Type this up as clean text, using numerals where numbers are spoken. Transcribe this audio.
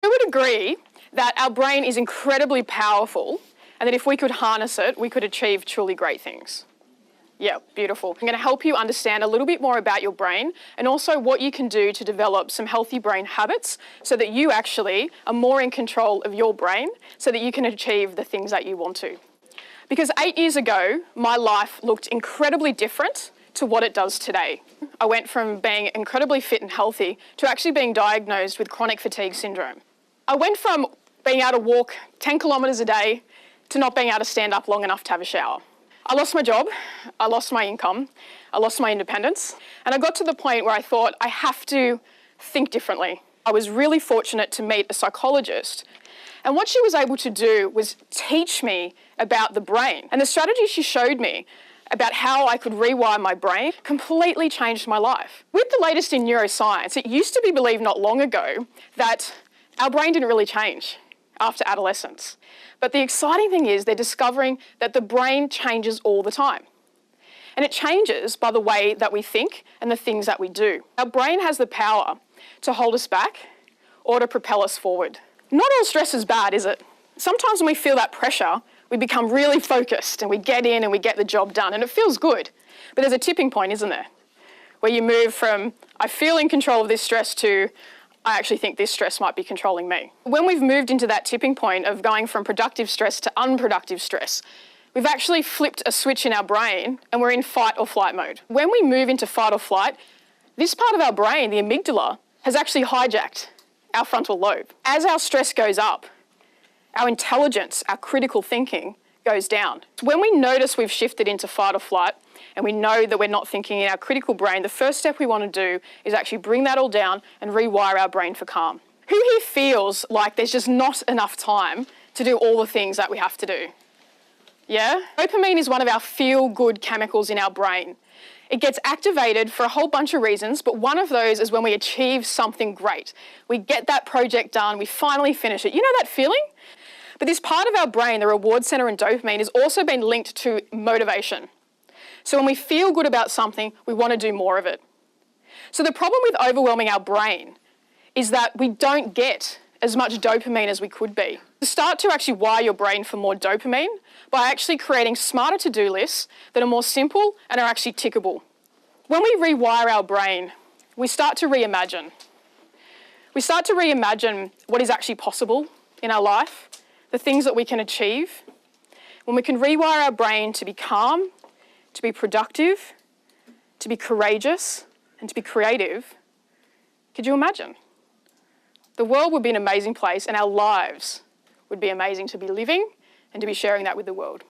Who would agree that our brain is incredibly powerful and that if we could harness it, we could achieve truly great things? Yeah, beautiful. I'm going to help you understand a little bit more about your brain and also what you can do to develop some healthy brain habits so that you actually are more in control of your brain so that you can achieve the things that you want to. Because 8 years ago, my life looked incredibly different to what it does today. I went from being incredibly fit and healthy to actually being diagnosed with chronic fatigue syndrome. I went from being able to walk 10 kilometres a day to not being able to stand up long enough to have a shower. I lost my job, I lost my income, I lost my independence, and I got to the point where I thought I have to think differently. I was really fortunate to meet a psychologist, and what she was able to do was teach me about the brain. And the strategy she showed me about how I could rewire my brain completely changed my life. With the latest in neuroscience, it used to be believed not long ago that our brain didn't really change after adolescence. But the exciting thing is they're discovering that the brain changes all the time. And it changes by the way that we think and the things that we do. Our brain has the power to hold us back or to propel us forward. Not all stress is bad, is it? Sometimes when we feel that pressure, we become really focused and we get in and we get the job done and it feels good. But there's a tipping point, isn't there? Where you move from, I feel in control of this stress to, I actually think this stress might be controlling me. When we've moved into that tipping point of going from productive stress to unproductive stress, we've actually flipped a switch in our brain and we're in fight or flight mode. When we move into fight or flight, this part of our brain, the amygdala, has actually hijacked our frontal lobe. As our stress goes up, our intelligence, our critical thinking goes down. When we notice we've shifted into fight or flight and we know that we're not thinking in our critical brain, the first step we want to do is actually bring that all down and rewire our brain for calm. Who here feels like there's just not enough time to do all the things that we have to do? Yeah? Dopamine is one of our feel-good chemicals in our brain. It gets activated for a whole bunch of reasons, but one of those is when we achieve something great. We get that project done, we finally finish it. You know that feeling? But this part of our brain, the reward center in dopamine, has also been linked to motivation. So when we feel good about something, we want to do more of it. So the problem with overwhelming our brain is that we don't get as much dopamine as we could be. Start to actually wire your brain for more dopamine by actually creating smarter to-do lists that are more simple and are actually tickable. When we rewire our brain, we start to reimagine. We start to reimagine what is actually possible in our life, the things that we can achieve. When we can rewire our brain to be calm, to be productive, to be courageous, and to be creative, could you imagine? The world would be an amazing place and our lives would be amazing to be living and to be sharing that with the world.